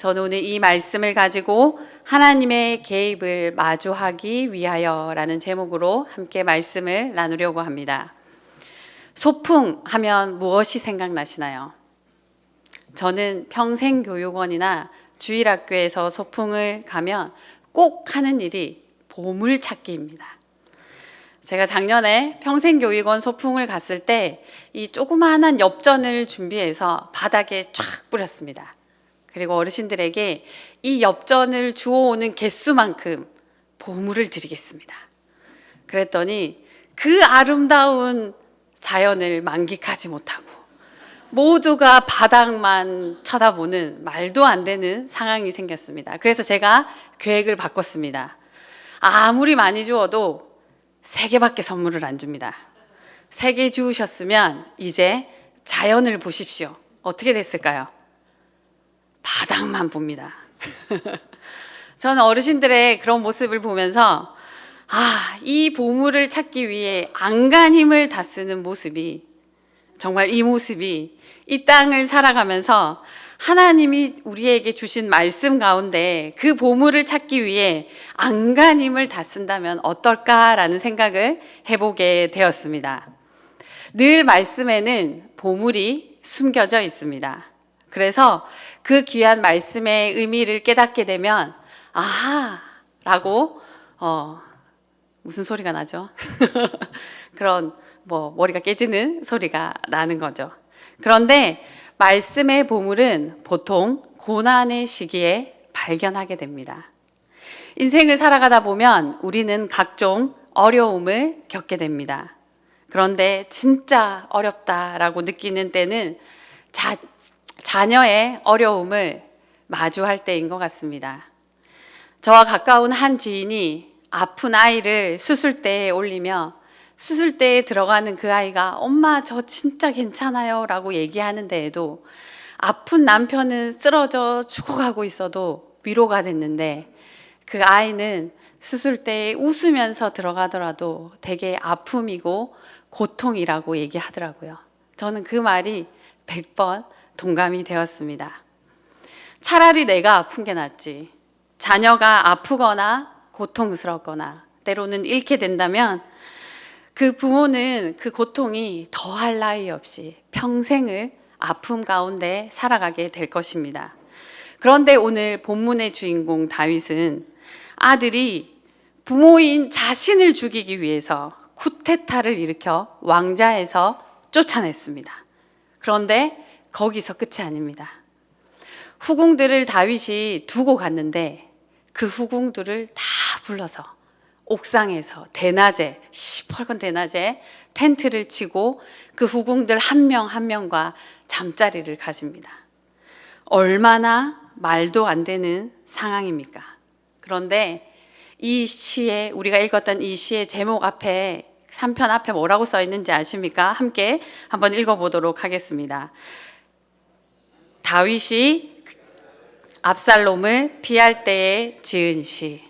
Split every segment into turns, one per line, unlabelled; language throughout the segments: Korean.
저는 오늘 이 말씀을 가지고 하나님의 개입을 마주하기 위하여라는 제목으로 함께 말씀을 나누려고 합니다. 소풍 하면 무엇이 생각나시나요? 저는 평생교육원이나 주일학교에서 소풍을 가면 꼭 하는 일이 보물찾기입니다. 제가 작년에 평생교육원 소풍을 갔을 때 이 조그마한 엽전을 준비해서 바닥에 쫙 뿌렸습니다. 그리고 어르신들에게 이 엽전을 주워오는 개수만큼 보물을 드리겠습니다. 그랬더니 그 아름다운 자연을 만끽하지 못하고 모두가 바닥만 쳐다보는 말도 안 되는 상황이 생겼습니다. 그래서 제가 계획을 바꿨습니다. 아무리 많이 주어도 3개밖에 선물을 안 줍니다. 3개 주우셨으면 이제 자연을 보십시오. 어떻게 됐을까요? 바닥만 봅니다. 저는 어르신들의 그런 모습을 보면서 이 보물을 찾기 위해 안간 힘을 다 쓰는 모습이, 정말 이 모습이 이 땅을 살아가면서 하나님이 우리에게 주신 말씀 가운데 그 보물을 찾기 위해 안간 힘을 다 쓴다면 어떨까라는 생각을 해보게 되었습니다. 늘 말씀에는 보물이 숨겨져 있습니다. 그래서 그 귀한 말씀의 의미를 깨닫게 되면 라고 무슨 소리가 나죠? 그런 머리가 깨지는 소리가 나는 거죠. 그런데 말씀의 보물은 보통 고난의 시기에 발견하게 됩니다. 인생을 살아가다 보면 우리는 각종 어려움을 겪게 됩니다. 그런데 진짜 어렵다라고 느끼는 때는 자녀의 어려움을 마주할 때인 것 같습니다. 저와 가까운 한 지인이 아픈 아이를 수술대에 올리며 수술대에 들어가는 그 아이가 엄마 저 진짜 괜찮아요 라고 얘기하는 데에도 아픈 남편은 쓰러져 죽어가고 있어도 위로가 됐는데 그 아이는 수술대에 웃으면서 들어가더라도 되게 아픔이고 고통이라고 얘기하더라고요. 저는 그 말이 100번 동감이 되었습니다. 차라리 내가 아픈 게 낫지. 자녀가 아프거나 고통스럽거나 때로는 잃게 된다면 그 부모는 그 고통이 더할 나위 없이 평생을 아픔 가운데 살아가게 될 것입니다. 그런데 오늘 본문의 주인공 다윗은 아들이 부모인 자신을 죽이기 위해서 쿠데타를 일으켜 왕좌에서 쫓아냈습니다. 그런데 거기서 끝이 아닙니다. 후궁들을 다윗이 두고 갔는데 그 후궁들을 다 불러서 옥상에서 대낮에 시뻘건 대낮에 텐트를 치고 그 후궁들 한 명 한 명과 잠자리를 가집니다. 얼마나 말도 안 되는 상황입니까? 그런데 이 시에 우리가 읽었던 이 시의 제목 앞에 3편 앞에 뭐라고 써 있는지 아십니까? 함께 한번 읽어보도록 하겠습니다. 다윗이 압살롬을 피할 때에 지은 시.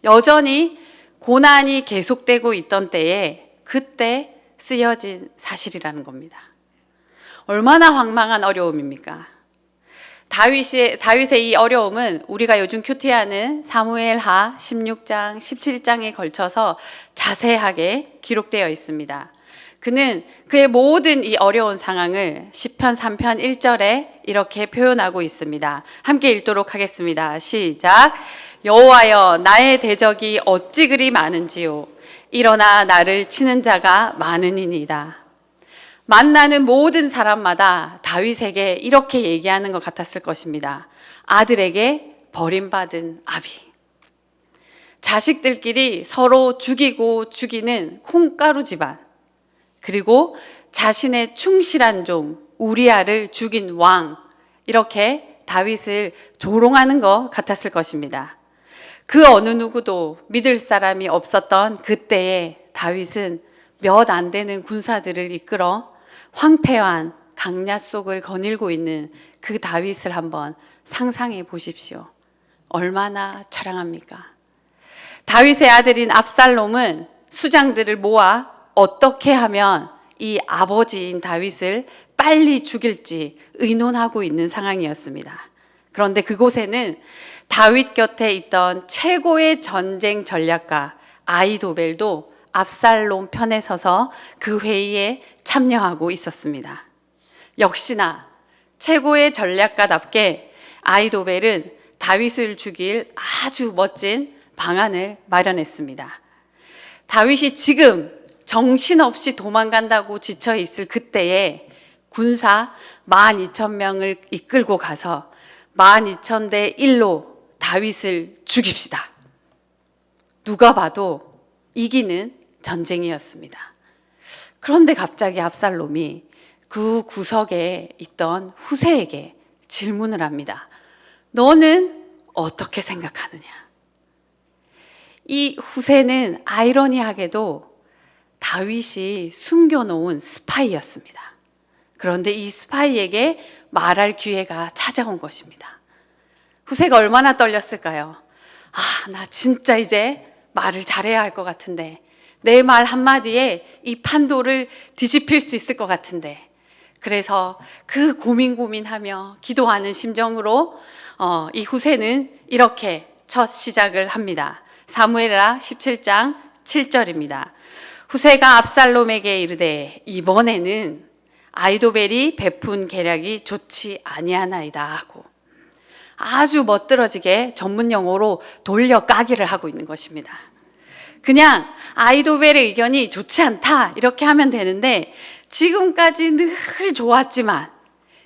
여전히 고난이 계속되고 있던 때에 그때 쓰여진 사실이라는 겁니다. 얼마나 황망한 어려움입니까? 다윗의 이 어려움은 우리가 요즘 큐티하는 사무엘하 16장, 17장에 걸쳐서 자세하게 기록되어 있습니다. 그는 그의 모든 이 어려운 상황을 시편 3편 1절에 이렇게 표현하고 있습니다. 함께 읽도록 하겠습니다. 시작. 여호와여 나의 대적이 어찌 그리 많은지요. 일어나 나를 치는 자가 많으니이다. 만나는 모든 사람마다 다윗에게 이렇게 얘기하는 것 같았을 것입니다. 아들에게 버림받은 아비. 자식들끼리 서로 죽이고 죽이는 콩가루 집안. 그리고 자신의 충실한 종 우리아를 죽인 왕. 이렇게 다윗을 조롱하는 것 같았을 것입니다. 그 어느 누구도 믿을 사람이 없었던 그때에 다윗은 몇 안 되는 군사들을 이끌어 황폐한 강야 속을 거닐고 있는 그 다윗을 한번 상상해 보십시오. 얼마나 처량합니까? 다윗의 아들인 압살롬은 수장들을 모아 어떻게 하면 이 아버지인 다윗을 빨리 죽일지 의논하고 있는 상황이었습니다. 그런데 그곳에는 다윗 곁에 있던 최고의 전쟁 전략가 아히도벨도 압살롬 편에 서서 그 회의에 참여하고 있었습니다. 역시나 최고의 전략가답게 아히도벨은 다윗을 죽일 아주 멋진 방안을 마련했습니다. 다윗이 지금 정신없이 도망간다고 지쳐 있을 그때에 군사 12,000명을 이끌고 가서 12,000대 1로 다윗을 죽입시다. 누가 봐도 이기는 전쟁이었습니다. 그런데 갑자기 압살롬이 그 구석에 있던 후세에게 질문을 합니다. 너는 어떻게 생각하느냐? 이 후세는 아이러니하게도 다윗이 숨겨놓은 스파이였습니다. 그런데 이 스파이에게 말할 기회가 찾아온 것입니다. 후세가 얼마나 떨렸을까요? 나 진짜 이제 말을 잘해야 할 것 같은데, 내 말 한마디에 이 판도를 뒤집힐 수 있을 것 같은데, 그래서 그 고민하며 기도하는 심정으로 이 후세는 이렇게 첫 시작을 합니다. 사무엘하 17장 7절입니다. 후세가 압살롬에게 이르되 이번에는 아히도벨이 베푼 계략이 좋지 아니하나이다 하고 아주 멋들어지게 전문 용어로 돌려 까기를 하고 있는 것입니다. 그냥 아히도벨의 의견이 좋지 않다 이렇게 하면 되는데 지금까지 늘 좋았지만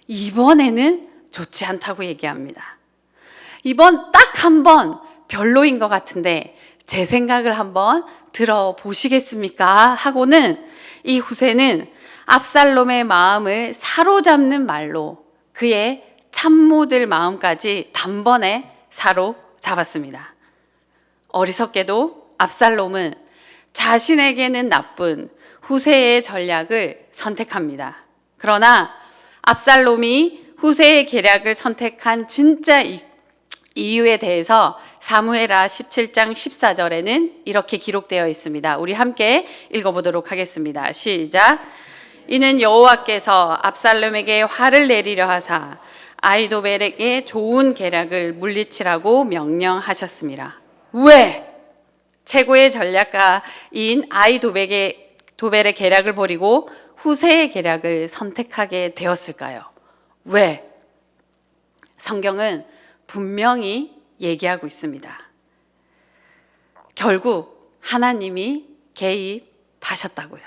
이번에는 좋지 않다고 얘기합니다. 이번 딱 한 번 별로인 것 같은데 제 생각을 한번 들어보시겠습니까? 하고는 이 후세는 압살롬의 마음을 사로잡는 말로 그의 참모들 마음까지 단번에 사로잡았습니다. 어리석게도 압살롬은 자신에게는 나쁜 후세의 전략을 선택합니다. 그러나 압살롬이 후세의 계략을 선택한 진짜 이유에 대해서 사무엘하 17장 14절에는 이렇게 기록되어 있습니다. 우리 함께 읽어보도록 하겠습니다. 시작. 이는 여호와께서 압살롬에게 화를 내리려 하사 아히도벨에게 좋은 계략을 물리치라고 명령하셨습니다. 왜? 최고의 전략가인 아히도벨의 계략을 버리고 후세의 계략을 선택하게 되었을까요? 왜? 성경은 분명히 얘기하고 있습니다. 결국 하나님이 개입하셨다고요.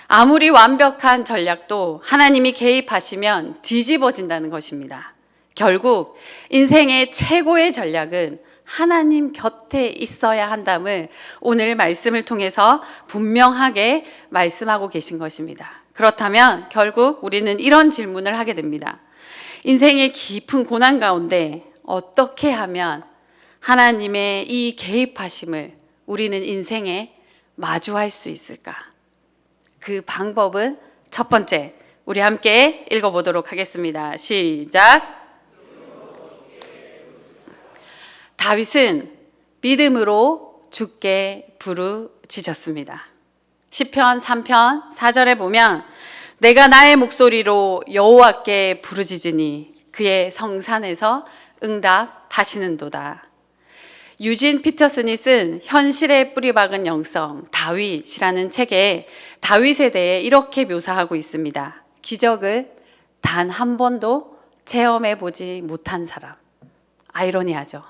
아무리 완벽한 전략도 하나님이 개입하시면 뒤집어진다는 것입니다. 결국 인생의 최고의 전략은 하나님 곁에 있어야 한다음을 오늘 말씀을 통해서 분명하게 말씀하고 계신 것입니다. 그렇다면 결국 우리는 이런 질문을 하게 됩니다. 인생의 깊은 고난 가운데 어떻게 하면 하나님의 이 개입하심을 우리는 인생에 마주할 수 있을까? 그 방법은 첫 번째, 우리 함께 읽어보도록 하겠습니다. 시작. 다윗은 믿음으로 주께 부르짖었습니다. 시편 3편 4절에 보면 내가 나의 목소리로 여호와께 부르짖으니 그의 성산에서 응답하시는도다. 유진 피터슨이 쓴 현실에 뿌리박은 영성 다윗이라는 책에 다윗에 대해 이렇게 묘사하고 있습니다. 기적을 단 한 번도 체험해 보지 못한 사람. 아이러니하죠.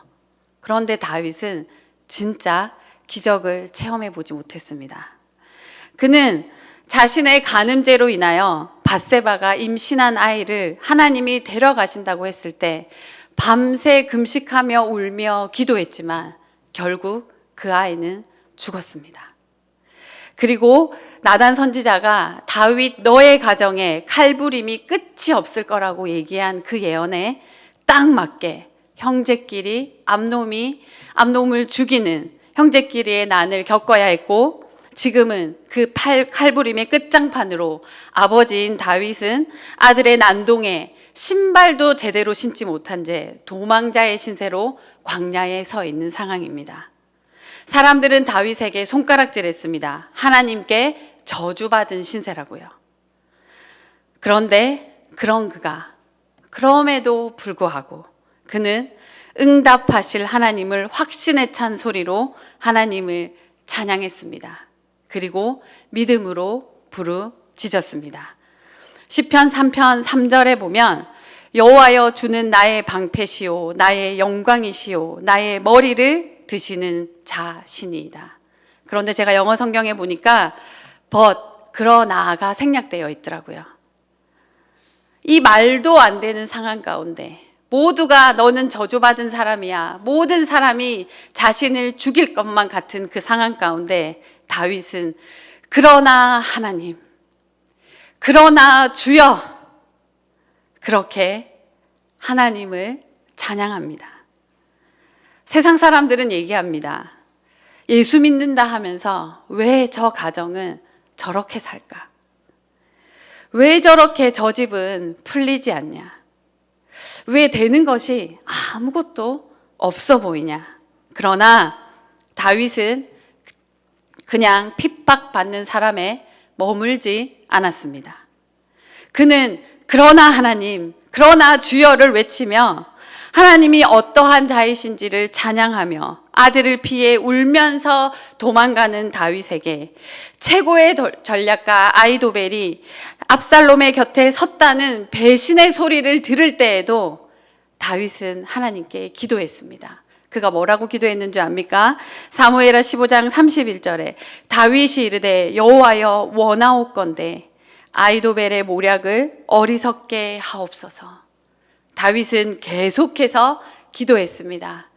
그런데 다윗은 진짜 기적을 체험해 보지 못했습니다. 그는 자신의 간음죄로 인하여 밧세바가 임신한 아이를 하나님이 데려가신다고 했을 때 밤새 금식하며 울며 기도했지만 결국 그 아이는 죽었습니다. 그리고 나단 선지자가 다윗 너의 가정에 칼부림이 끝이 없을 거라고 얘기한 그 예언에 딱 맞게 형제끼리 암놈을 죽이는 형제끼리의 난을 겪어야 했고 지금은 그 칼부림의 끝장판으로 아버지인 다윗은 아들의 난동에 신발도 제대로 신지 못한 채 도망자의 신세로 광야에 서 있는 상황입니다. 사람들은 다윗에게 손가락질했습니다. 하나님께 저주받은 신세라고요. 그런데 그런 그가 그럼에도 불구하고 그는 응답하실 하나님을 확신에 찬 소리로 하나님을 찬양했습니다. 그리고 믿음으로 부르짖었습니다. 시편 3편 3절에 보면 여호와여 주는 나의 방패시오 나의 영광이시오 나의 머리를 드시는 자신이다. 그런데 제가 영어 성경에 보니까 but 그러나가 생략되어 있더라고요. 이 말도 안 되는 상황 가운데 모두가 너는 저주받은 사람이야, 모든 사람이 자신을 죽일 것만 같은 그 상황 가운데 다윗은 그러나 하나님, 그러나 주여, 그렇게 하나님을 찬양합니다. 세상 사람들은 얘기합니다. 예수 믿는다 하면서 왜 저 가정은 저렇게 살까? 왜 저렇게 저 집은 풀리지 않냐? 왜 되는 것이 아무것도 없어 보이냐? 그러나 다윗은 그냥 핍박받는 사람에 머물지 않았습니다. 그는 그러나 하나님, 그러나 주여를 외치며 하나님이 어떠한 자이신지를 찬양하며 아들을 피해 울면서 도망가는 다윗에게 최고의 전략가 아히도벨이 압살롬의 곁에 섰다는 배신의 소리를 들을 때에도 다윗은 하나님께 기도했습니다. 그가 뭐라고 기도했는 줄 압니까? 사무엘하 15장 31절에 다윗이 이르되 여호와여 원하옵건대 아히도벨의 모략을 어리석게 하옵소서. 다윗은 계속해서 기도했습니다.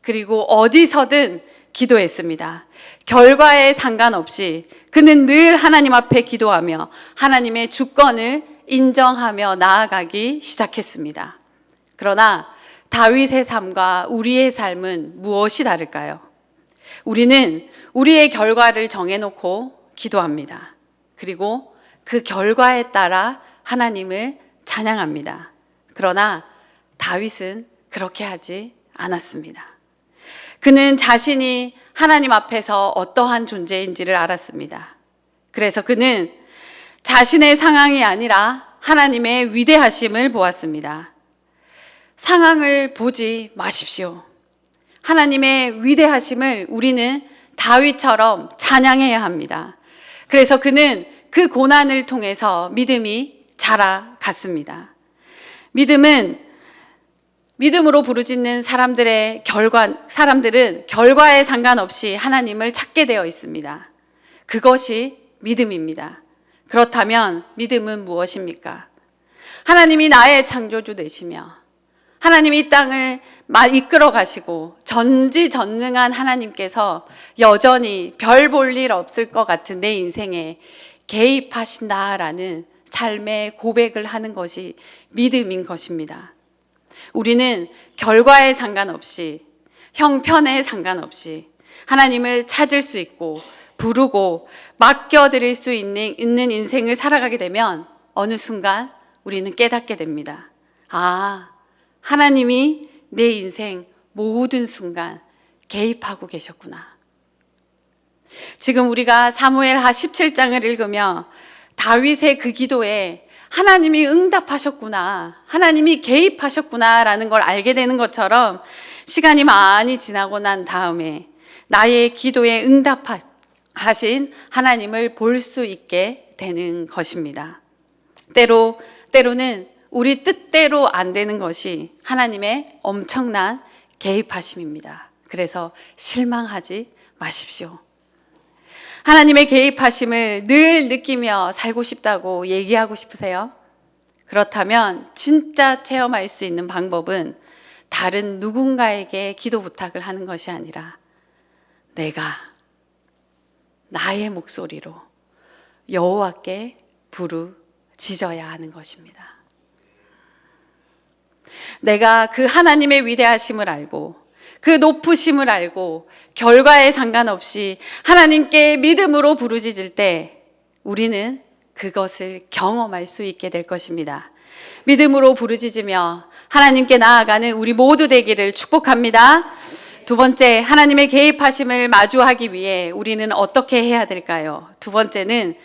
그리고 어디서든 기도했습니다. 결과에 상관없이 그는 늘 하나님 앞에 기도하며 하나님의 주권을 인정하며 나아가기 시작했습니다. 그러나 다윗의 삶과 우리의 삶은 무엇이 다를까요? 우리는 우리의 결과를 정해놓고 기도합니다. 그리고 그 결과에 따라 하나님을 찬양합니다. 그러나 다윗은 그렇게 하지 않았습니다. 그는 자신이 하나님 앞에서 어떠한 존재인지를 알았습니다. 그래서 그는 자신의 상황이 아니라 하나님의 위대하심을 보았습니다. 상황을 보지 마십시오. 하나님의 위대하심을 우리는 다윗처럼 찬양해야 합니다. 그래서 그는 그 고난을 통해서 믿음이 자라갔습니다. 믿음으로 부르짖는 사람들은 결과에 상관없이 하나님을 찾게 되어 있습니다. 그것이 믿음입니다. 그렇다면 믿음은 무엇입니까? 하나님이 나의 창조주 되시며 하나님이 이 땅을 이끌어 가시고 전지전능한 하나님께서 여전히 별 볼 일 없을 것 같은 내 인생에 개입하신다라는 삶의 고백을 하는 것이 믿음인 것입니다. 우리는 결과에 상관없이 형편에 상관없이 하나님을 찾을 수 있고 부르고 맡겨드릴 수 있는 인생을 살아가게 되면 어느 순간 우리는 깨닫게 됩니다. 하나님이 내 인생 모든 순간 개입하고 계셨구나. 지금 우리가 사무엘하 17장을 읽으며 다윗의 그 기도에 하나님이 응답하셨구나, 하나님이 개입하셨구나라는 걸 알게 되는 것처럼 시간이 많이 지나고 난 다음에 나의 기도에 응답하신 하나님을 볼 수 있게 되는 것입니다. 때로는 우리 뜻대로 안 되는 것이 하나님의 엄청난 개입하심입니다. 그래서 실망하지 마십시오. 하나님의 개입하심을 늘 느끼며 살고 싶다고 얘기하고 싶으세요? 그렇다면 진짜 체험할 수 있는 방법은 다른 누군가에게 기도 부탁을 하는 것이 아니라 내가 나의 목소리로 여호와께 부르짖어야 하는 것입니다. 내가 그 하나님의 위대하심을 알고 그 높으심을 알고 결과에 상관없이 하나님께 믿음으로 부르짖을 때 우리는 그것을 경험할 수 있게 될 것입니다. 믿음으로 부르짖으며 하나님께 나아가는 우리 모두 되기를 축복합니다. 두 번째, 하나님의 개입하심을 마주하기 위해 우리는 어떻게 해야 될까요? 두 번째는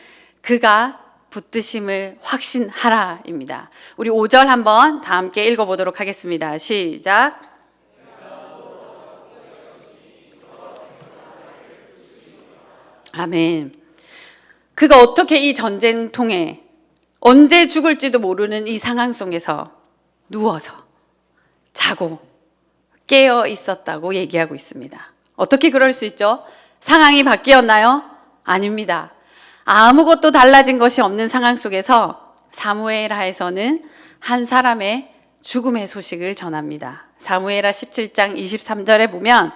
그가 붙드심을 확신하라입니다. 우리 5절 한번 다 함께 읽어보도록 하겠습니다. 시작. 아멘. 그가 어떻게 이 전쟁통에 언제 죽을지도 모르는 이 상황 속에서 누워서 자고 깨어 있었다고 얘기하고 있습니다. 어떻게 그럴 수 있죠? 상황이 바뀌었나요? 아닙니다. 아무것도 달라진 것이 없는 상황 속에서 사무엘하에서는 한 사람의 죽음의 소식을 전합니다. 사무엘하 17장 23절에 보면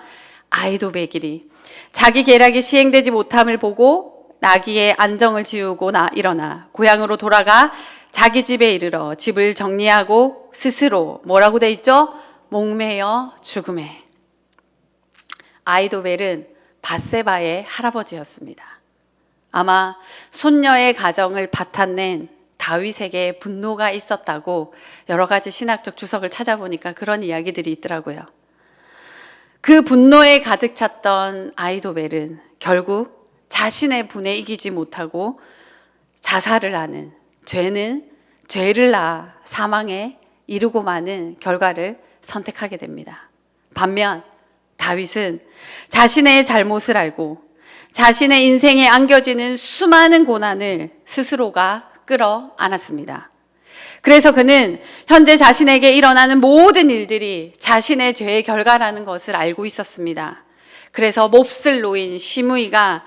아히도베길이 자기 계략이 시행되지 못함을 보고 나귀의 안정을 지우고 일어나 고향으로 돌아가 자기 집에 이르러 집을 정리하고 스스로 뭐라고 돼 있죠? 목매여 죽음에. 아히도벨은 밧세바의 할아버지였습니다. 아마 손녀의 가정을 바탕낸 다윗에게 분노가 있었다고 여러 가지 신학적 주석을 찾아보니까 그런 이야기들이 있더라고요. 그 분노에 가득 찼던 아히도벨은 결국 자신의 분에 이기지 못하고 자살을 하는, 죄는 죄를 낳아 사망에 이르고 마는 결과를 선택하게 됩니다. 반면 다윗은 자신의 잘못을 알고 자신의 인생에 안겨지는 수많은 고난을 스스로가 끌어 안았습니다. 그래서 그는 현재 자신에게 일어나는 모든 일들이 자신의 죄의 결과라는 것을 알고 있었습니다. 그래서 몹쓸 노인 시므이가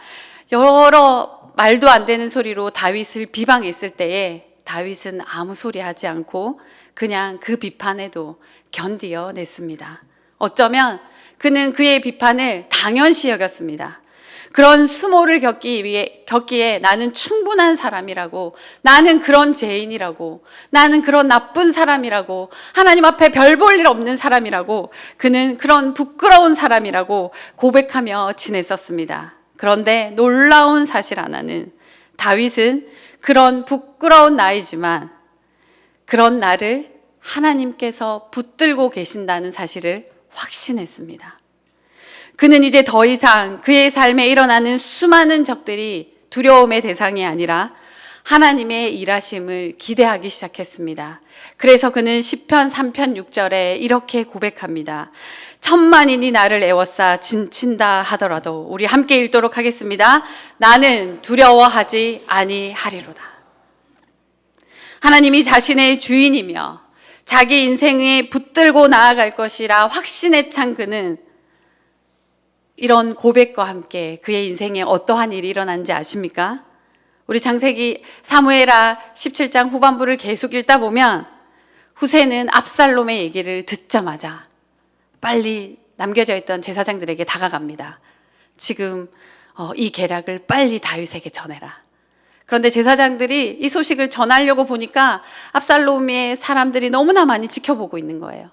여러 말도 안 되는 소리로 다윗을 비방했을 때에 다윗은 아무 소리 하지 않고 그냥 그 비판에도 견디어냈습니다. 어쩌면 그는 그의 비판을 당연시 여겼습니다. 그런 수모를 겪기에 나는 충분한 사람이라고, 나는 그런 죄인이라고, 나는 그런 나쁜 사람이라고, 하나님 앞에 별 볼 일 없는 사람이라고, 그는 그런 부끄러운 사람이라고 고백하며 지냈었습니다. 그런데 놀라운 사실 하나는 다윗은 그런 부끄러운 나이지만 그런 나를 하나님께서 붙들고 계신다는 사실을 확신했습니다. 그는 이제 더 이상 그의 삶에 일어나는 수많은 적들이 두려움의 대상이 아니라 하나님의 일하심을 기대하기 시작했습니다. 그래서 그는 시편 3편 6절에 이렇게 고백합니다. 천만인이 나를 애워싸 진친다 하더라도, 우리 함께 읽도록 하겠습니다. 나는 두려워하지 아니하리로다. 하나님이 자신의 주인이며 자기 인생에 붙들고 나아갈 것이라 확신에 찬 그는 이런 고백과 함께 그의 인생에 어떠한 일이 일어난지 아십니까? 우리 창세기 사무엘하 17장 후반부를 계속 읽다 보면 후세는 압살롬의 얘기를 듣자마자 빨리 남겨져 있던 제사장들에게 다가갑니다. 지금 이 계략을 빨리 다윗에게 전해라. 그런데 제사장들이 이 소식을 전하려고 보니까 압살롬의 사람들이 너무나 많이 지켜보고 있는 거예요.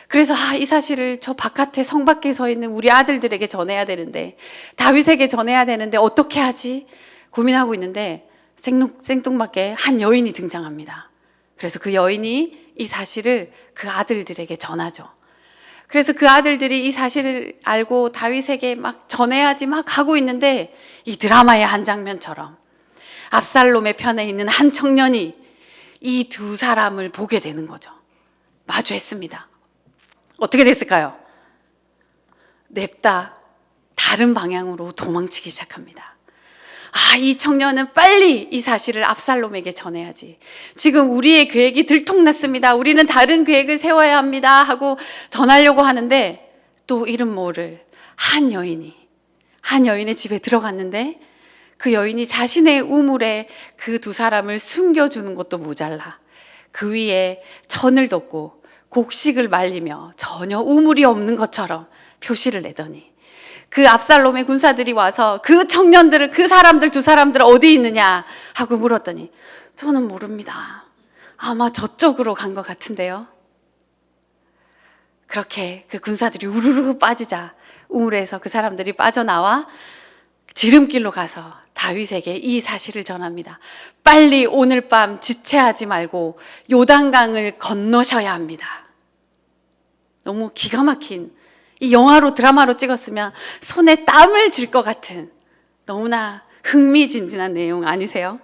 그래서 이 사실을 저 바깥에 성 밖에 서 있는 우리 아들들에게 전해야 되는데, 다윗에게 전해야 되는데 어떻게 하지? 고민하고 있는데 생뚱맞게 한 여인이 등장합니다. 그래서 그 여인이 이 사실을 그 아들들에게 전하죠. 그래서 그 아들들이 이 사실을 알고 다윗에게 막 전해야지 막 가고 있는데 이 드라마의 한 장면처럼 압살롬의 편에 있는 한 청년이 이 두 사람을 보게 되는 거죠. 마주했습니다. 어떻게 됐을까요? 냅다 다른 방향으로 도망치기 시작합니다. 이 청년은 빨리 이 사실을 압살롬에게 전해야지. 지금 우리의 계획이 들통났습니다. 우리는 다른 계획을 세워야 합니다. 하고 전하려고 하는데 또 이름 모를 한 여인의 집에 들어갔는데 그 여인이 자신의 우물에 그 두 사람을 숨겨주는 것도 모자라 그 위에 천을 덮고 곡식을 말리며 전혀 우물이 없는 것처럼 표시를 내더니 그 압살롬의 군사들이 와서 그 청년들을, 그 사람들 두 사람들 어디 있느냐 하고 물었더니 저는 모릅니다. 아마 저쪽으로 간 것 같은데요. 그렇게 그 군사들이 우르르 빠지자 우물에서 그 사람들이 빠져나와 지름길로 가서 다윗에게 이 사실을 전합니다. 빨리 오늘 밤 지체하지 말고 요단강을 건너셔야 합니다. 너무 기가 막힌, 이 영화로 드라마로 찍었으면 손에 땀을 질 것 같은 너무나 흥미진진한 내용 아니세요?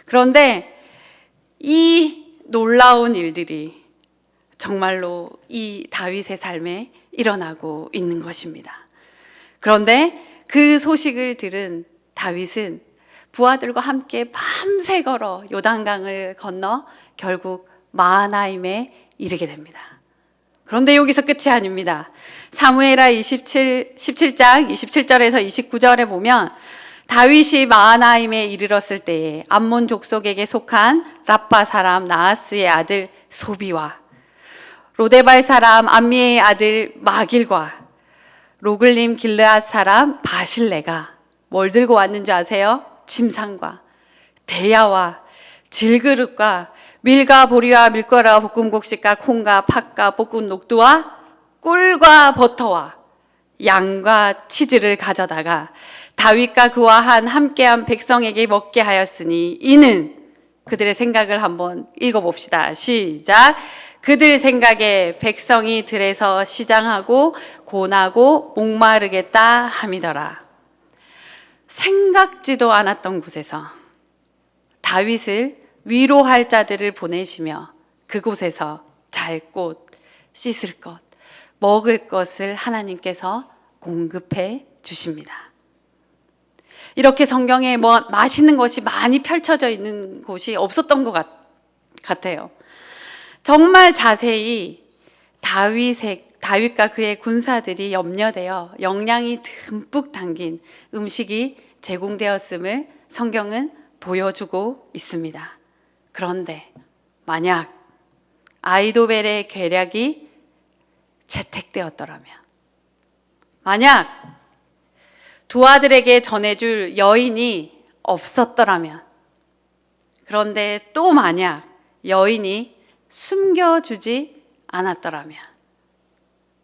그런데 이 놀라운 일들이 정말로 이 다윗의 삶에 일어나고 있는 것입니다. 그런데 그 소식을 들은 다윗은 부하들과 함께 밤새 걸어 요단강을 건너 결국 마하나임에 이르게 됩니다. 그런데 여기서 끝이 아닙니다. 사무엘하 17장 27절에서 29절에 보면 다윗이 마하나임에 이르렀을 때에 암몬 족속에게 속한 라빠 사람 나하스의 아들 소비와 로데발 사람 암미의 아들 마길과 로글림 길르앗 사람 바실레가 뭘 들고 왔는지 아세요? 침상과 대야와 질그릇과 밀과 보리와 밀가루와 볶은 곡식과 콩과 팥과 볶은 녹두와 꿀과 버터와 양과 치즈를 가져다가 다윗과 그와 함께한 백성에게 먹게 하였으니 이는 그들의 생각을 한번 읽어봅시다. 시작. 그들 생각에 백성이 들에서 시장하고 고나고 목마르겠다 함이더라. 생각지도 않았던 곳에서 다윗을 위로할 자들을 보내시며 그곳에서 잘 곳, 씻을 것, 먹을 것을 하나님께서 공급해 주십니다. 이렇게 성경에 맛있는 것이 많이 펼쳐져 있는 곳이 없었던 것 같아요. 정말 자세히 다윗과 그의 군사들이 염려되어 영양이 듬뿍 담긴 음식이 제공되었음을 성경은 보여주고 있습니다. 그런데 만약 아이도벨의 계략이 채택되었더라면, 만약 두 아들에게 전해줄 여인이 없었더라면, 그런데 또 만약 여인이 숨겨주지 않았더라면,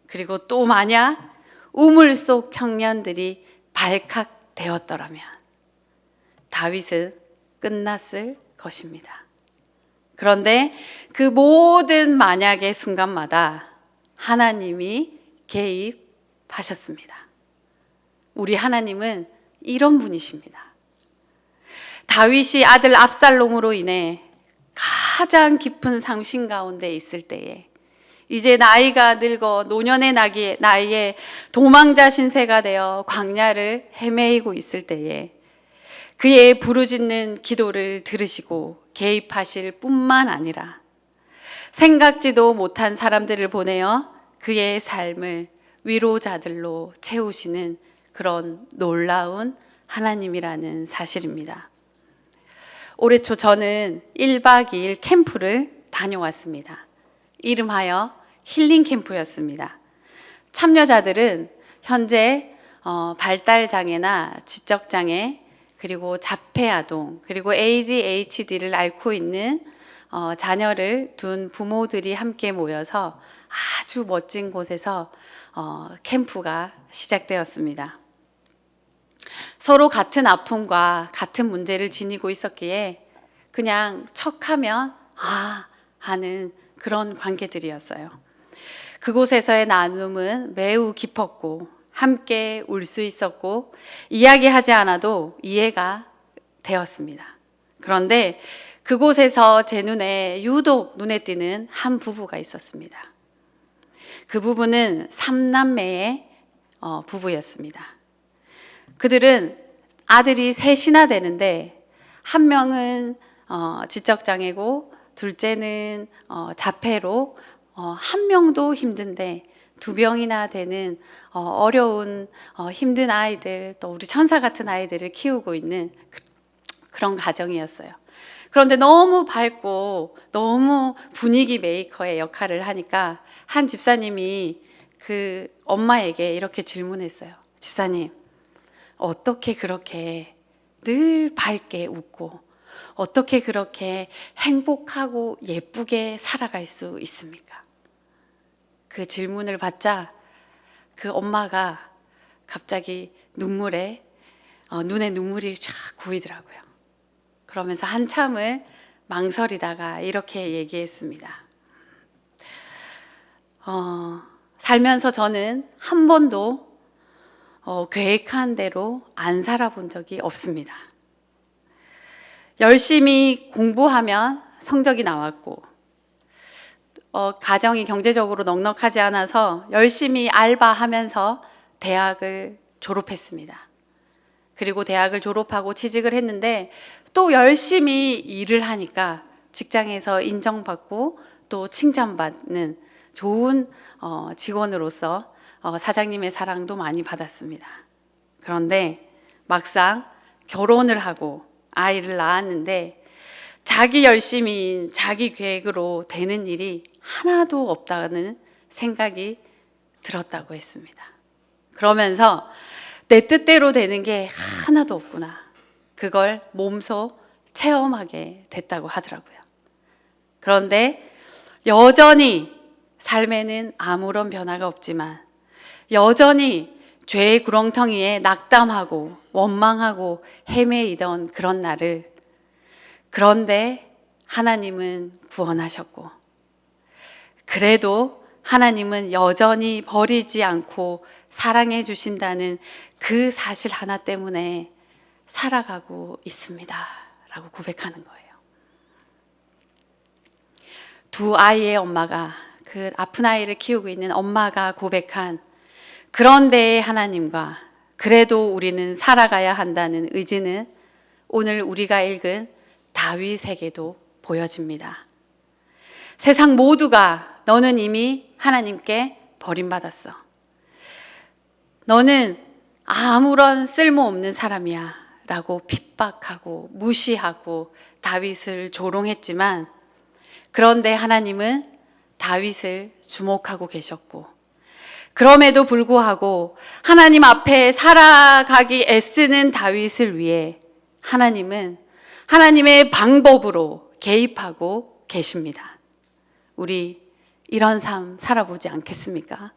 그리고 또 만약 우물 속 청년들이 발칵되었더라면 다윗은 끝났을 것입니다. 그런데 그 모든 만약의 순간마다 하나님이 개입하셨습니다. 우리 하나님은 이런 분이십니다. 다윗이 아들 압살롬으로 인해 가장 깊은 상심 가운데 있을 때에, 이제 나이가 늙어 노년의 나이에 도망자 신세가 되어 광야를 헤매이고 있을 때에 그의 부르짖는 기도를 들으시고 개입하실 뿐만 아니라 생각지도 못한 사람들을 보내어 그의 삶을 위로자들로 채우시는 그런 놀라운 하나님이라는 사실입니다. 올해 초 저는 1박 2일 캠프를 다녀왔습니다. 이름하여 힐링 캠프였습니다. 참여자들은 현재 발달장애나 지적장애, 그리고 자폐아동, 그리고 ADHD를 앓고 있는 자녀를 둔 부모들이 함께 모여서 아주 멋진 곳에서 캠프가 시작되었습니다. 서로 같은 아픔과 같은 문제를 지니고 있었기에 그냥 척하면 하는 그런 관계들이었어요. 그곳에서의 나눔은 매우 깊었고 함께 울 수 있었고 이야기하지 않아도 이해가 되었습니다. 그런데 그곳에서 제 눈에 유독 눈에 띄는 한 부부가 있었습니다. 그 부부는 3남매의 부부였습니다. 그들은 아들이 셋이나 되는데 한 명은 지적장애고 둘째는 자폐로 한 명도 힘든데 두 명이나 되는 어려운 힘든 아이들, 또 우리 천사 같은 아이들을 키우고 있는 그런 가정이었어요. 그런데 너무 밝고 너무 분위기 메이커의 역할을 하니까 한 집사님이 그 엄마에게 이렇게 질문했어요. 집사님, 어떻게 그렇게 늘 밝게 웃고 어떻게 그렇게 행복하고 예쁘게 살아갈 수 있습니까? 그 질문을 받자 그 엄마가 갑자기 눈에 눈물이 쫙 고이더라고요. 그러면서 한참을 망설이다가 이렇게 얘기했습니다. 살면서 저는 한 번도 계획한 대로 안 살아본 적이 없습니다. 열심히 공부하면 성적이 나왔고, 가정이 경제적으로 넉넉하지 않아서 열심히 알바하면서 대학을 졸업했습니다. 그리고 대학을 졸업하고 취직을 했는데 또 열심히 일을 하니까 직장에서 인정받고 또 칭찬받는 좋은 직원으로서 사장님의 사랑도 많이 받았습니다. 그런데 막상 결혼을 하고 아이를 낳았는데 자기 열심히 자기 계획으로 되는 일이 하나도 없다는 생각이 들었다고 했습니다. 그러면서 내 뜻대로 되는 게 하나도 없구나. 그걸 몸소 체험하게 됐다고 하더라고요. 그런데 여전히 삶에는 아무런 변화가 없지만 여전히 죄의 구렁텅이에 낙담하고 원망하고 헤매이던 그런 나를, 그런데 하나님은 구원하셨고, 그래도 하나님은 여전히 버리지 않고 사랑해 주신다는 그 사실 하나 때문에 살아가고 있습니다 라고 고백하는 거예요. 두 아이의 엄마가, 그 아픈 아이를 키우고 있는 엄마가 고백한 그런데 하나님과 그래도 우리는 살아가야 한다는 의지는 오늘 우리가 읽은 다윗에게도 보여집니다. 세상 모두가 너는 이미 하나님께 버림받았어. 너는 아무런 쓸모없는 사람이야 라고 핍박하고 무시하고 다윗을 조롱했지만, 그런데 하나님은 다윗을 주목하고 계셨고, 그럼에도 불구하고 하나님 앞에 살아가기 애쓰는 다윗을 위해 하나님은 하나님의 방법으로 개입하고 계십니다. 우리 이런 삶 살아보지 않겠습니까?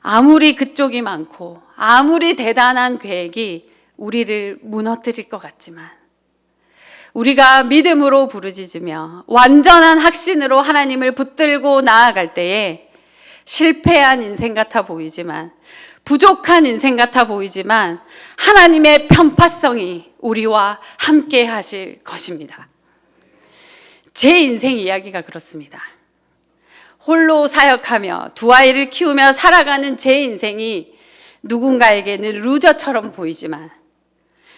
아무리 그쪽이 많고 아무리 대단한 계획이 우리를 무너뜨릴 것 같지만, 우리가 믿음으로 부르짖으며 완전한 확신으로 하나님을 붙들고 나아갈 때에 실패한 인생 같아 보이지만, 부족한 인생 같아 보이지만 하나님의 편파성이 우리와 함께 하실 것입니다. 제 인생 이야기가 그렇습니다. 홀로 사역하며 두 아이를 키우며 살아가는 제 인생이 누군가에게는 루저처럼 보이지만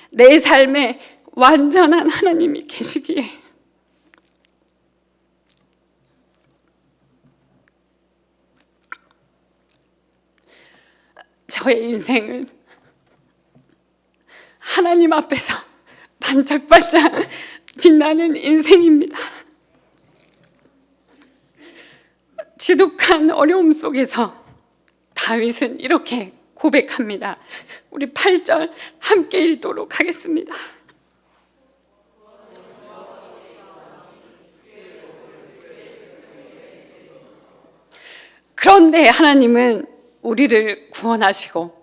내 삶에 완전한 하나님이 계시기에 저의 인생은 하나님 앞에서 반짝반짝 빛나는 인생입니다. 지독한 어려움 속에서 다윗은 이렇게 고백합니다. 우리 8절 함께 읽도록 하겠습니다. 그런데 하나님은 우리를 구원하시고,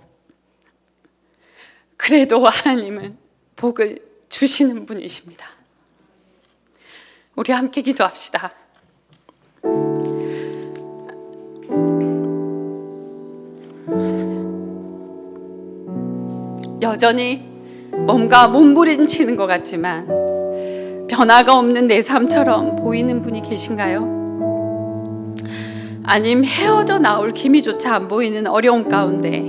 그래도 하나님은 복을 주시는 분이십니다. 우리 함께 기도합시다. 여전히 뭔가 몸부림치는 것 같지만 변화가 없는 내 삶처럼 보이는 분이 계신가요? 아님 헤어져 나올 기미조차 안 보이는 어려움 가운데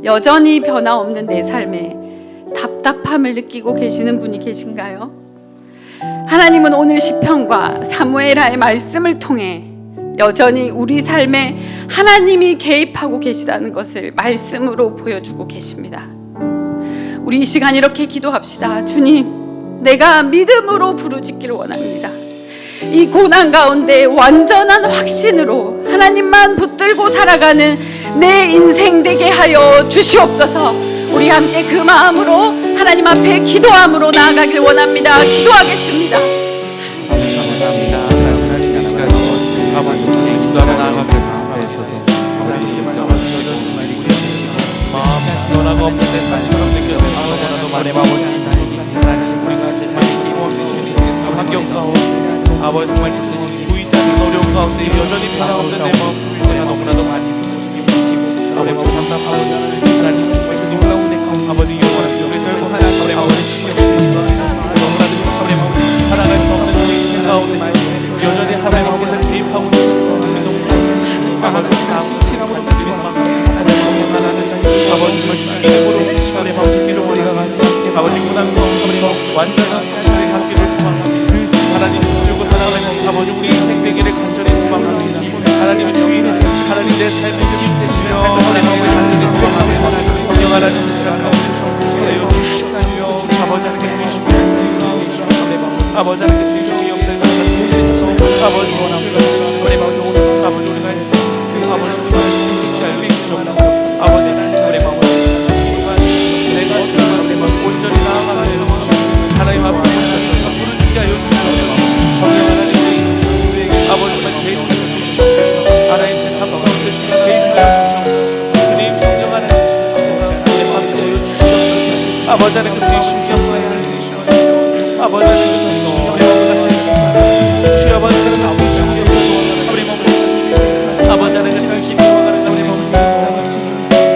여전히 변화 없는 내 삶에 답답함을 느끼고 계시는 분이 계신가요? 하나님은 오늘 시편과 사무엘하의 말씀을 통해 여전히 우리 삶에 하나님이 개입하고 계시다는 것을 말씀으로 보여주고 계십니다. 우리 이 시간 이렇게 기도합시다. 주님, 내가 믿음으로 부르짖기를 원합니다. 이 고난 가운데 완전한 확신으로 하나님만 붙들고 살아가는 내 인생 되게 하여 주시옵소서. 우리 함께 그 마음으로 하나님 앞에 기도함으로 나아가길 원합니다. 기도하겠습니다.
감사합니다. 하나님 이 시간 아버지 기도하며 나아가면서 마음에 변화가 없는 내 삶처럼 느껴지는 너무나도 많은 아버지 우리 같이 자기 힘없는 환경 가운데 아버지 정말 보이지 않는 어려운 가운데 여전히 변화 없는 내 모습을 내가 너무나도 많이 숨기고 아버지 답답하고 하나님 정말 놀라운 내 가운데 아버지 영원한 우리 결국 하나님 아버지 주여 너무나도 아버지 신실함으로 간절히 아버지 정말 주님 이름으로 시간에 밤새기를 원하같이 아버지 고난과 완전한 신의 갖기를 소망합니다. 하나님 그리고 살아가는 아버지 우리 생명기를 간절히 소망합니다. 하나님은 주인이세요. 하나님 내 삶의 주인이시며 내 마음을 간절히 소망합니다. 성령 하나님 시간 가운데 성령하여 주시옵소서. 아버지 하나님께 주시옵소서. 아버지 하나님께 주시옵소서. 아버지 원합니다. 아버지 우리가 아버지 우리가 잘 믿으시옵소서. 아버지 하나님 우리 마음을 내가 주님을 온전히 나아가게 하여 주시옵소서. 하나님 앞에 부르짖게 하여 주시옵소서. 성령 하나님 아버지만 개입하여 주시옵소서. 하나님 제 삶 가운데 개입하여 주시옵소서. 주님 성령 하나님 함께하여 주시옵소서. 아버지 하나님 주시옵소서. 아버지 하나님 주여 아버지 하나님 주시옵소서. 우리 몸을 아버지 하나님 주시옵소서. 우리 몸을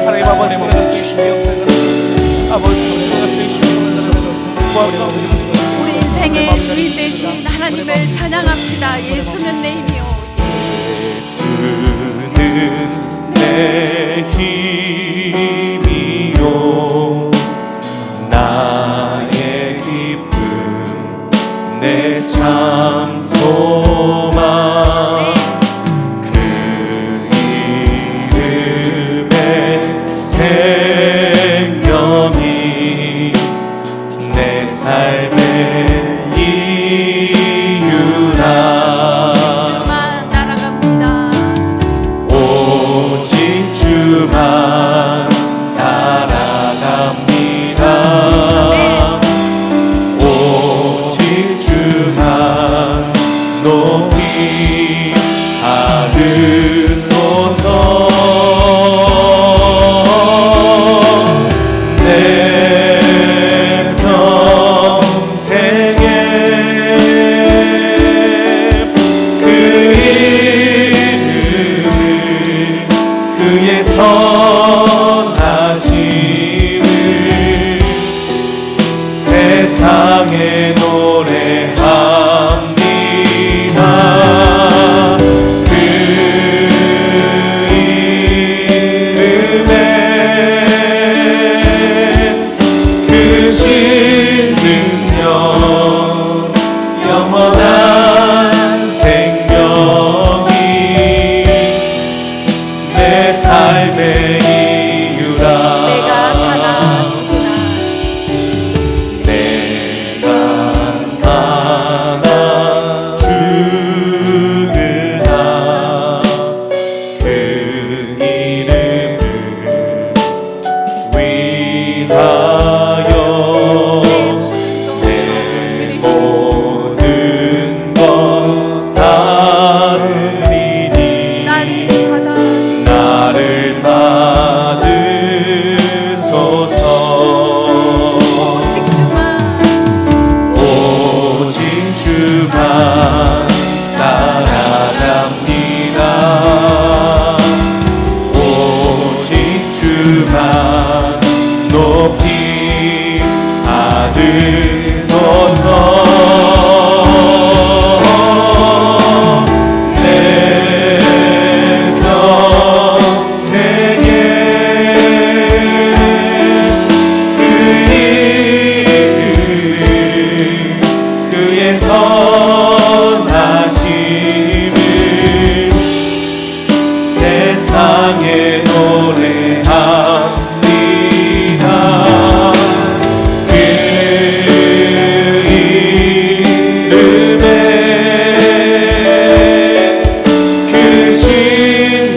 하나님 아버지 몸을 주시옵소서. 아버지 우리가 주시옵소서.
우리 인생의 주인 되신 하나님을 찬양합시다. 예수는 내 힘이요.
예수는 내 힘이요 나의 기쁨 내 참 소망 그 이름의 생명이 내 삶의 이유라
주만 날아갑니다.
오직 주만 따라갑니다. 오직 주만 높이 받으소서. 내 평생에 그 이름을 그의 선하심을 세상에 노래합니다. 그 이름에 크신 능력 영원한 생명이 내 삶의 이유라.
내가 사나 죽으나
내가 사나 죽으나 그 이름을 위하여 내 모든 것 다 드리니 나를 받으소서. 오직 주만 따라갑니다. 오직 주만 높이 받으소서. 내 평생에 그 이름 그의 선하심을 세상에 노래합니다. 그 이름에 크신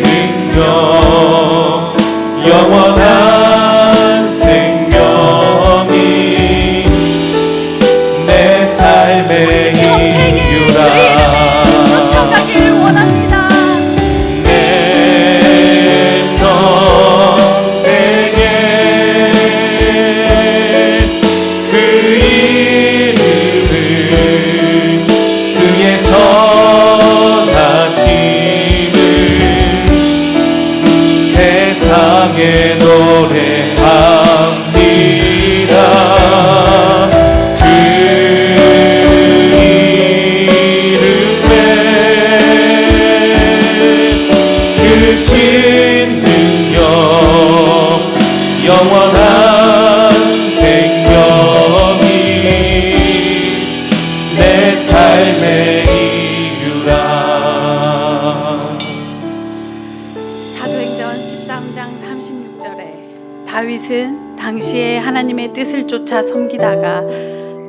능력 영원한 생명이 내 삶의 이유라.
쫓아가길 원합니다.
내 평생에 그 이름을 그의 선하심을 세상에 노래합니다. 그 이름에 크신 영원한 생명이 내 삶의 이유라.
사도행전 13장 36절에 다윗은 당시에 하나님의 뜻을 쫓아 섬기다가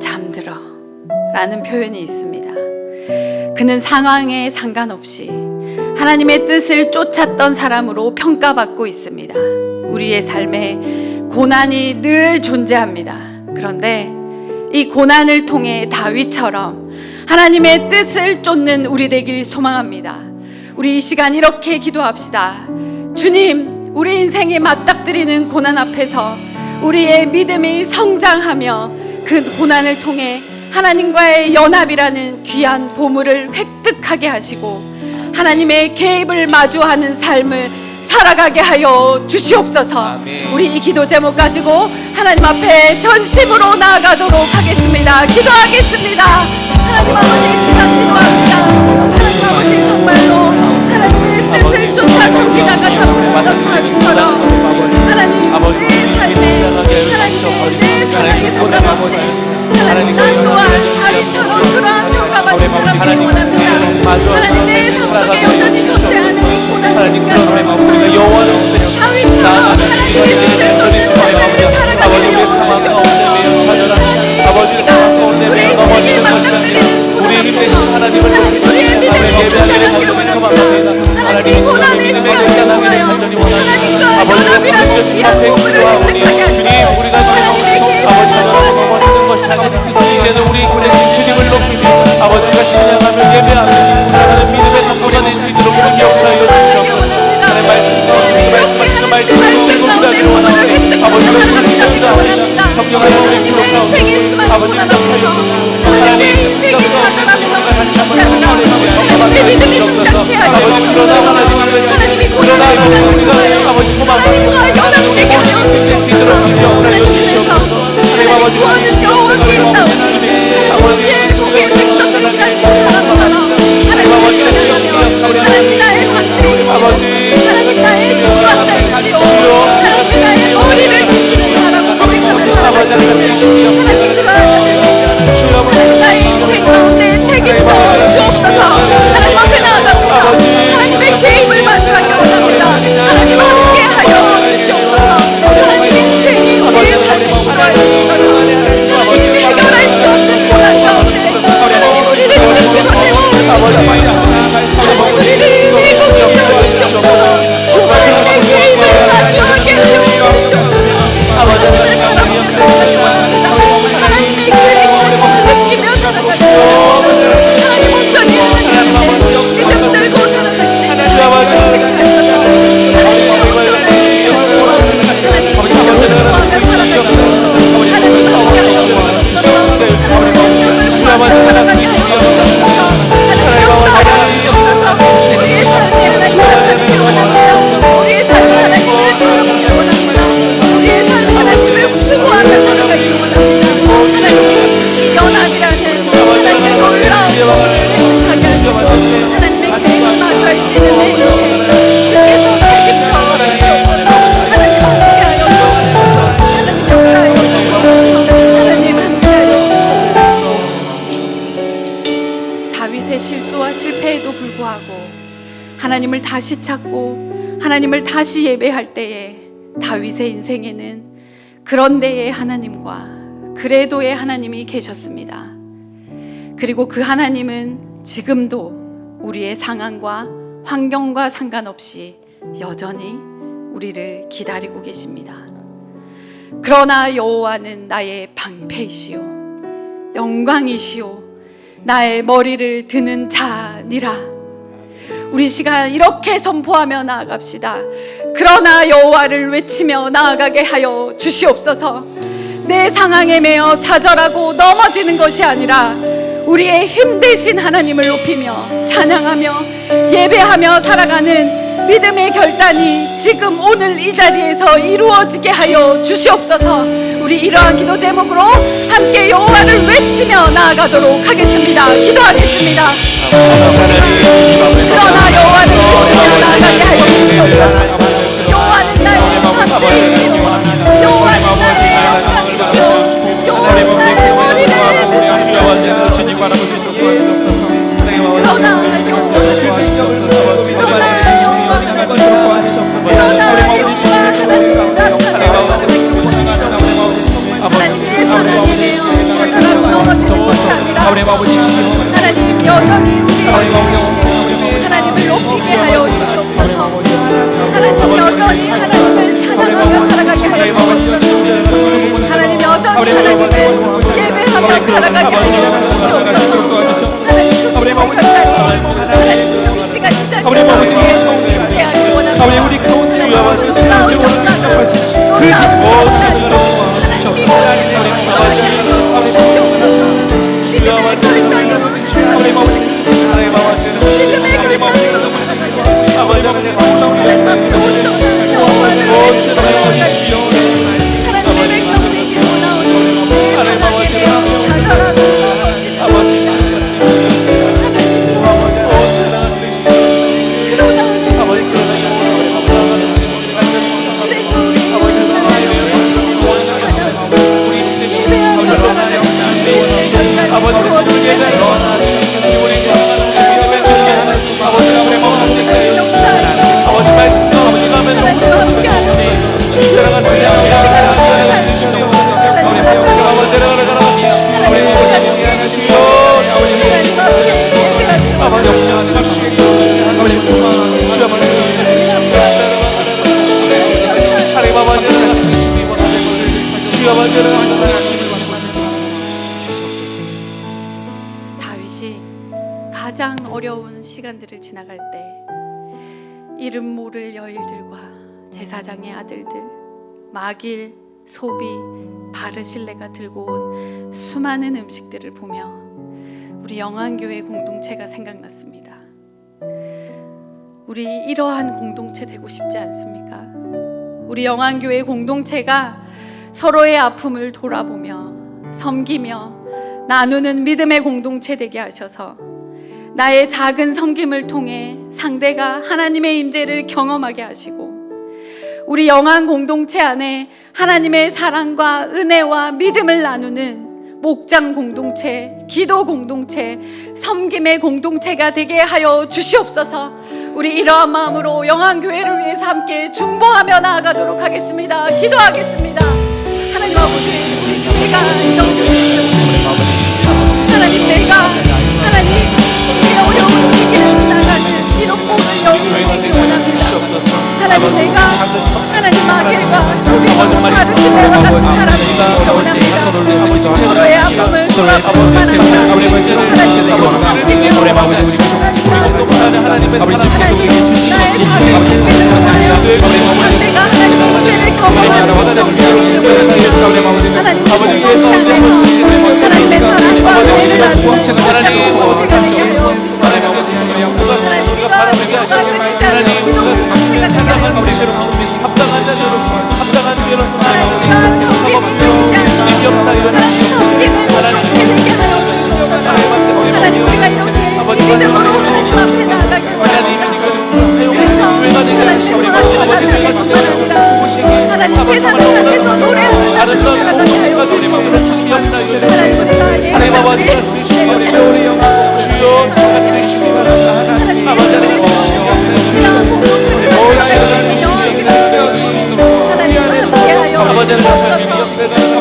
잠들어 라는 표현이 있습니다. 그는 상황에 상관없이 하나님의 뜻을 쫓았던 사람으로 평가받고 있습니다. 우리의 삶에 고난이 늘 존재합니다. 그런데 이 고난을 통해 다윗처럼 하나님의 뜻을 쫓는 우리 되길 소망합니다. 우리 이 시간 이렇게 기도합시다. 주님, 우리 인생에 맞닥뜨리는 고난 앞에서 우리의 믿음이 성장하며 그 고난을 통해 하나님과의 연합이라는 귀한 보물을 획득하게 하시고 하나님의 개입을 마주하는 삶을 살아가게 하여 주시옵소서.
아멘.
우리 이 기도 제목 가지고 하나님 앞에 전심으로 나아가도록 하겠습니다. 기도하겠습니다. 하나님 아버지, 이 시간 기도합니다. 하나님 아버지, 정말로 하나님의 뜻을 쫓아 섬기다가 잠들었던 다윗처럼 하나님 내 삶에 하나님의 내 사랑에 상관없이 하나님 난 또한 다윗처럼 그러한 평가받는 사람이 원합니다. 하나님 내 삶 속에 여전히 존재하는 이 고난의 시간 다윗처럼 하나님의 뜻을 쫓는 삶을 살아가게 하여 주시옵소서. 하나님 이 시간 우리 인생에 맞닥뜨리는 고난 앞에서 하나님 우리의 믿음이 성장하기를 원합니다. 하나님 이 고난의 시간을 통하여 하나님과 연합이라는 귀한 보물을 획득하게 하시고 하나님의 개입을
이제는 우리 보내신 주님을 높이며 아버지가 찬양하며 예배하며 살아가는 믿음의 성도가 될 수 있도록 경력하여 주시옵소서. 하나님 말씀하시는 말씀을 기다리러 원하오니 아버지가 부르짖습니다. 성령하여 우리 기록하옵소서. 아버지 응답하여 주시옵소서.
내 인생이 좌절하며 넘어지는 것이 아니라 내 믿음이 성장케 하여 주시옵소서. 하나님이 고난의 시간을 통하여 하나님과 연합되게 하여 주시옵소서. 하나님께서 하나님 구원은 영원히 싸우니 우리의 복의 백성들이라는 사람처럼 하나님을 찬양하며 하나님 나의 관대이시오 하나님 나의 중화자이시오 하나님 나의 머리를 드시는 사람으로 고백하는 사람이시오. 하나님 그러하시는 나의 인생 가운데 책임져 주옵소서. 하나님 앞에 나아갑니다. 하나님의 개입을 마주하기 원합니다. 하나님 함께하여 주시옵소서. 하나님 인생이 우리의 삶을 인도하여 주셔서 하나님이 해결할 수 없는 고난 가운데 하나님 우리를 일으켜 세워주시옵소서. 하나님 우리를 회복시켜 주시옵소서. 하나님의 개입을 마주하게 하여 주시옵소서. 하나님을 바라보며 하나님의 계획하심을 느끼며 살아가는 하나님 온전히 하나님의 믿음 들고 살아갈 수 있는 선택하셔서 하나님의 온전한 주시옵소서. 하나님의 온전하며 살아갈 수 있도록 하나님 함께하여 주시옵소서. 하나님을 구하며 살아가게 하여 주시옵소서. 하나님 역사하여 주시옵소서. 우리의 삶이 하나님 나타나기 원합니다. 우리의 삶이 하나님을 바라보기 원합니다. 우리의 삶이 하나님을 추구하며 살아가기 원합니다. 하나님 이 연합이라는 하나님의 놀라운 것을 획득하게 하시고 하나님의 계획을 마주할 수 있는 내 인생 주께서 책임져 주시옵소서. 하나님 함께하여 주시옵소서. 하나님 역사하여 주시옵소서. 하나님 함께하여 주시옵소서. 다윗의 실수와 실패에도 불구하고 하나님을 다시 찾고 하나님을 다시 예배할 때에 다윗의 인생에는 그런 데에 하나님과 그래도의 하나님이 계셨습니다. 그리고 그 하나님은 지금도 우리의 상황과 환경과 상관없이 여전히 우리를 기다리고 계십니다. 그러나 여호와는 나의 방패이시오 영광이시오 나의 머리를 드는 자니라. 우리 시간 이렇게 선포하며 나아갑시다. 그러나 여호와를 외치며 나아가게 하여 주시옵소서. 내 상황에 매여 좌절하고 넘어지는 것이 아니라 우리의 힘 대신 하나님을 높이며 찬양하며 예배하며 살아가는 믿음의 결단이 지금 오늘 이 자리에서 이루어지게 하여 주시옵소서. 우리 이러한 기도 제목으로 함께 여호와를 외치며 나아가도록 하겠습니다. 기도하겠습니다. 그러나 여호와를 외치며 나아가게 하여 주시옵소서. 여호와는 나의 방패이시오 살아가게 하여 주시옵소서. 하나님 그 기쁨을 결단히 하나님 지금 이 시간 이 자리에 나를 위해 제하기 원합니다.
우리 가운데 주여하신 신앙을 응답하신 그 하나님이
주시옵소서. 믿음의 결단이 하나님의 백성들에게 원하오니 사랑하게 되어 자살하고 다윗이 가장 어려운 시간들을 지나갈 때 이름 모를 여인들과 제사장의 아들들, 마길, 소비, 바르실레가 들고 온 수많은 음식들을 보며 우리 영안교회 공동체가 생각났습니다. 우리 이러한 공동체 되고 싶지 않습니까? 우리 영안교회 공동체가 서로의 아픔을 돌아보며 섬기며 나누는 믿음의 공동체 되게 하셔서 나의 작은 섬김을 통해 상대가 하나님의 임재를 경험하게 하시고 우리 영안 공동체 안에 하나님의 사랑과 은혜와 믿음을 나누는 목장 공동체, 기도 공동체, 섬김의 공동체가 되게 하여 주시옵소서. 우리 이러한 마음으로 영안교회를 위해서 함께 중보하며 나아가도록 하겠습니다. 기도하겠습니다. 하나님 아버지, 우리 교회가 이런 교회입니다. 하나님, 내가 하나님 우리의 어려운 시기를 지나가는 이런 모든 영혼을 원합니다. 하나님, 내가 하나님 마길과 소비와 바르실레와 같은 사람을 원합니다. 서로의 아픔을 돌아보기만 합니다. 하나님께서 섬기며 하나님 나의 자비를 섬기는 거예요. 상대가 하나님 임재를 경험하는 하나님 공동체 안에서 하나님의 사랑과 은혜를 나누는 목장 공동체가 되게 하여 주시옵소서. 하나님, 이러한 우리가 끊이지 않는 이런 공동체가 되게 하여 주시옵소서.
합당한 자녀로 합당한 자녀로
이러한 섬김이 끊이지 않는 이러한 섬김을 공동체되게 하여 주시옵소서. 하나님, 우리가 이렇게 믿음으로 하나님 앞에 나아가길 원합니다. 그래서 하나님의 선하심을 나타낼 뿐만 아니라 하나님 세상을 향해서 노래하는 자들을 살아가게 하여 주시옵소서. 하나님, 우리가 예배자들이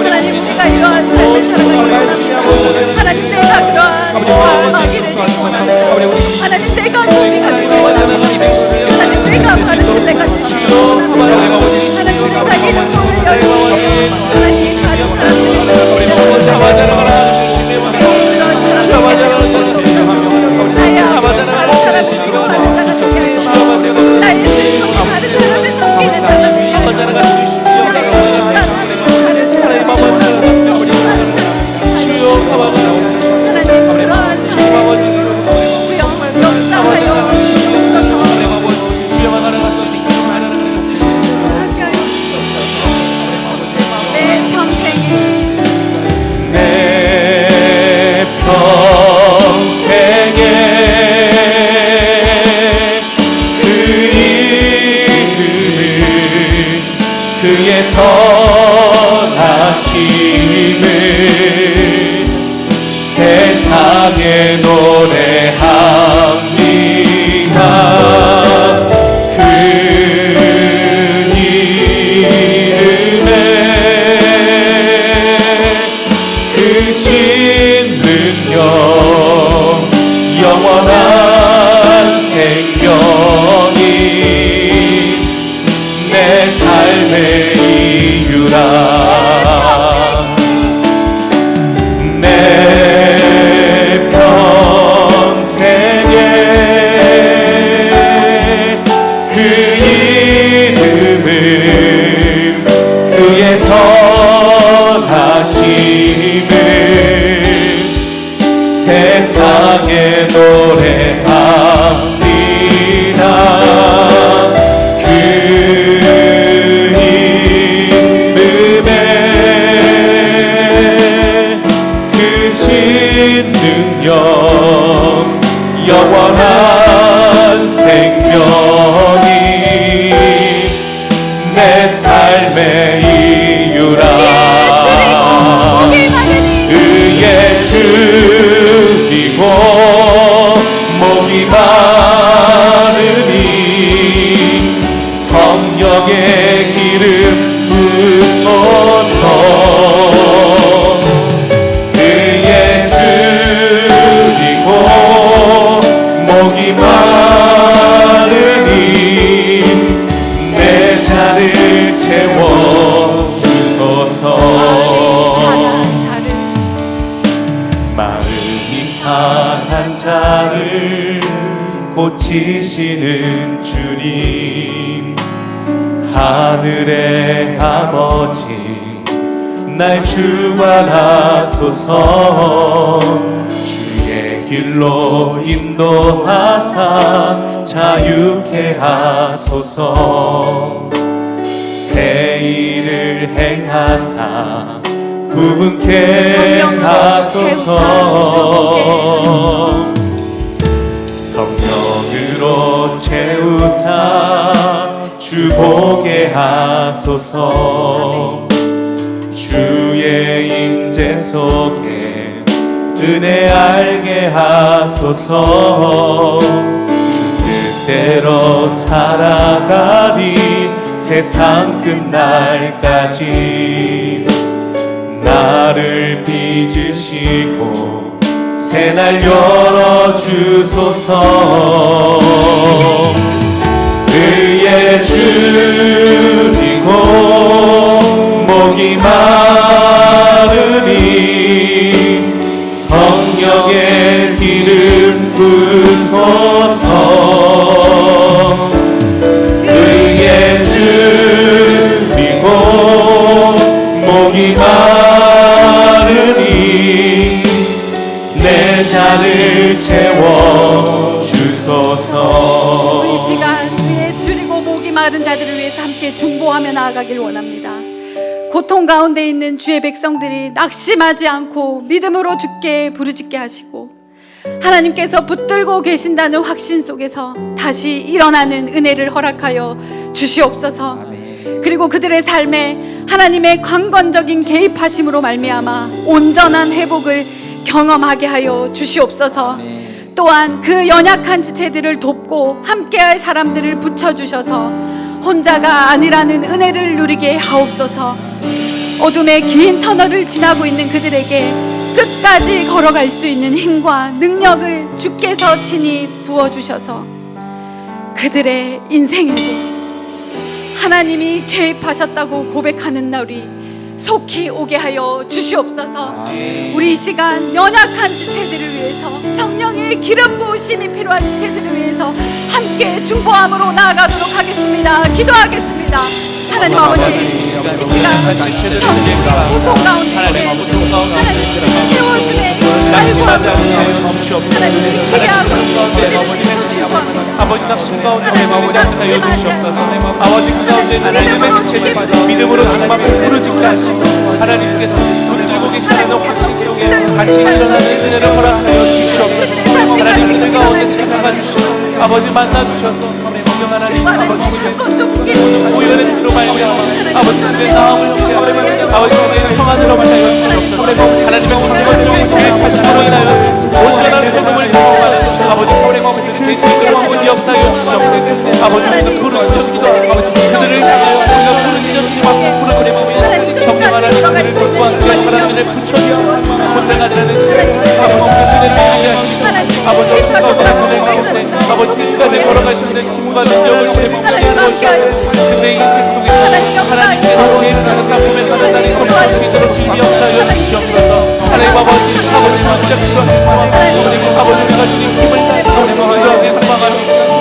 하나님, 우리가 이러한 삶을 살아가기 하나님, 내가 그러한 마귀를 되기 원하는 하나님, 내가 소비가 되기 원하는 하나님, 내가 바르실레가 되기 원하는 하나님, 우리가 이름 모를 여인 하나님, 다른 사람들이 나의 아픔을 다른 사람들이 경험하는 자가 되게 하여 주시옵소서. 나의 슬픔이 다른 사람을 섬기는 자가 되게 하여 주시옵소서. 하나님, 그러한 삶을 주여 역사하여 주시옵소서. 함께하여 주시옵소서. 내 평생에
내 평생에 그 이름을 그의 선하심을 세상에 노래합니다. 그 이름에 그 신능력 영원한 생명이 내 삶의 이유라. 내 이름은 그의 선하심을 세상에 노래합니다. 그 이름에 크신 능력 영원한 생명이 내 삶의 이유라. 의에 줄이고 목이 마르니 성령의 기름 부어서 의에 줄이고 목이 마르니 내 잔을 채워주소서. 마음이 상한 자를 고치시는 주님, 하늘의 아버지 날 주관하소서. 주의 길로 인도하사 자유케 하소서. 새 일을 행하사 부흥케 하소서. 성령으로 채우사 주 보게 하소서. 주의 임재 속에 은혜 알게 하소서. 주 뜻대로 살아가리 세상 끝날까지. 나를 빚으시고 새날 열어주소서. 의에 줄이고 목이 마르니 성령의 기름 부소서. 의에 줄이고 목이 마르니 내 잔을 채워주소서.
이 시간 위에 줄이고 목이 마른 자들을 위해서 함께 중보하며 나아가길 원합니다. 고통 가운데 있는 주의 백성들이 낙심하지 않고 믿음으로 주께 부르짖게 하시고 하나님께서 붙들고 계신다는 확신 속에서 다시 일어나는 은혜를 허락하여 주시옵소서. 그리고 그들의 삶에 하나님의 강권적인 개입하심으로 말미암아 온전한 회복을 경험하게 하여 주시옵소서. 또한 그 연약한 지체들을 돕고 함께할 사람들을 붙여주셔서 혼자가 아니라는 은혜를 누리게 하옵소서. 어둠의 긴 터널을 지나고 있는 그들에게 끝까지 걸어갈 수 있는 힘과 능력을 주께서 친히 부어주셔서 그들의 인생에도 하나님이 개입하셨다고 고백하는 날이 속히 오게 하여 주시옵소서. 우리 이 시간 연약한 지체들을 위해서 성령의 기름 부으심이 필요한 지체들을 위해서 함께 중보함으로 나아가도록 하겠습니다. 기도하겠습니다. 하나님 아버지, 이 시간 고통 가운데 하나님 채워주네.
낙심하지 않게 하여 주시옵소서.
하나님 기대하고
아버지 낙심 가운데 내버리지 않게 하여 주시옵소서. 아버지 그 가운데 하나님의 지체를 믿음으로 충만히 부르짖게 하시고 하나님께서 붙들고 계시다는 확신 속에 다시 일어나는 은혜를 허락하여 주시옵소서. 하나님 그들 가운데 찾아가 주시고 아버지 만나 주셔서 성령 하나님 아버지 오연의 뜻으로 말미암아 아버지 그들의 마음을 함께 아버지 그들의 평안으로 말하여 주시옵소서. 하나님의 강권적인 개입하심으로 인하여 온전한 복음을 경험하는 아버지 그들의 그들을 역사하여 주시옵소서. 아버지 우리가 부르짖어 기도하고 그들을 향하여 우리가 부르짖어 주님하고 부르짖어 성령 하나님 그들을 돕고 함께 하나님을 붙여주시고 혼자가 아니라는 아버지 주님을 위하게 하시고 아버지 그들 가운데 아버지 끝까지 걸어갈 수 있는 힘과 능력을 제공하시는 것이고 그들의 인생 속에서 하나님께서 개인사는 가품에 사는 날이 선포할 수 있도록 주님 역사하여 주시옵소서. 하나님 아버지 진짜 필요합니다. 아버지 우리가 주님 힘을 다해서 기도하게 소망하며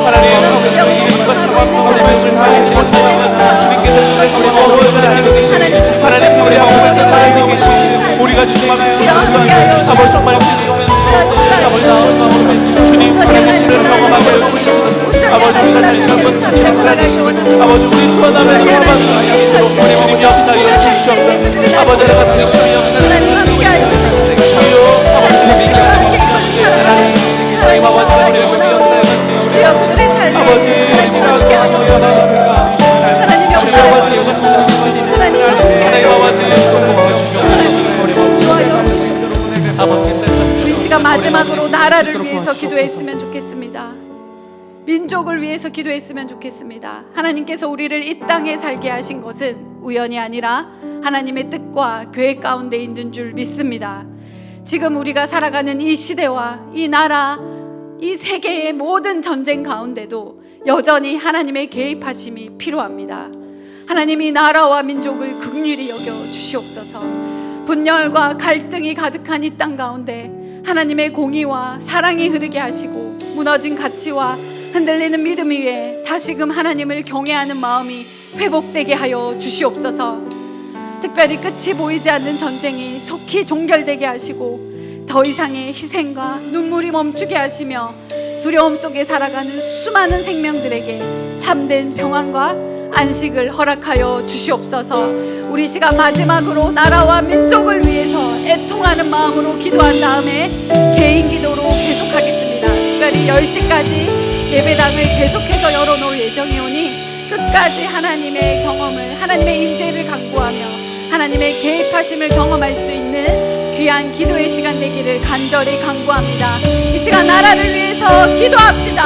하나님 아버지 이름과 하나님의 주 다하지 못하면 주님께서 우리 마음을 하나님 계시니 하나님 우리 마음을 하나님 계시니 우리가 주님 앞에 아버지 정말 아버지 주님 하나님께서는 경험하게 해주시고 아버지 우리가 다시 한번 다시 살아가시고 아버지 우리 또 하나를 경험하는 하나님으로 우리 마음을 역사하여 주시옵소서 아버지 내가 주님 역사하여 주시옵소서 주여 아버지
주여 그들의 삶에
아버지
하나님 우리 시간 마지막으로 나라를 위해서 기도했으면 좋겠습니다. 민족을 위해서 기도했으면 좋겠습니다. 하나님께서 우리를 이 땅에 살게 하신 것은 우연이 아니라 하나님의 뜻과 계획 가운데 있는 줄 믿습니다. 지금 우리가 살아가는 이 시대와 이 나라, 이 세계의 모든 전쟁 가운데도 여전히 하나님의 개입하심이 필요합니다. 하나님이 나라와 민족을 긍휼히 여겨 주시옵소서. 분열과 갈등이 가득한 이 땅 가운데 하나님의 공의와 사랑이 흐르게 하시고 무너진 가치와 흔들리는 믿음 위에 다시금 하나님을 경외하는 마음이 회복되게 하여 주시옵소서. 특별히 끝이 보이지 않는 전쟁이 속히 종결되게 하시고 더 이상의 희생과 눈물이 멈추게 하시며 두려움 속에 살아가는 수많은 생명들에게 참된 평안과 안식을 허락하여 주시옵소서. 우리 시간 마지막으로 나라와 민족을 위해서 애통하는 마음으로 기도한 다음에 개인 기도로 계속하겠습니다. 특별히 10시까지 예배당을 계속해서 열어놓을 예정이오니 끝까지 하나님의 경험을, 하나님의 임재를 간구하며 하나님의 개입하심을 경험할 수 있는 귀한 기도의 시간 되기를 간절히 간구합니다. 이 시간 나라를 위해서 기도합시다.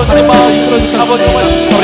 하나님 아버지
아버지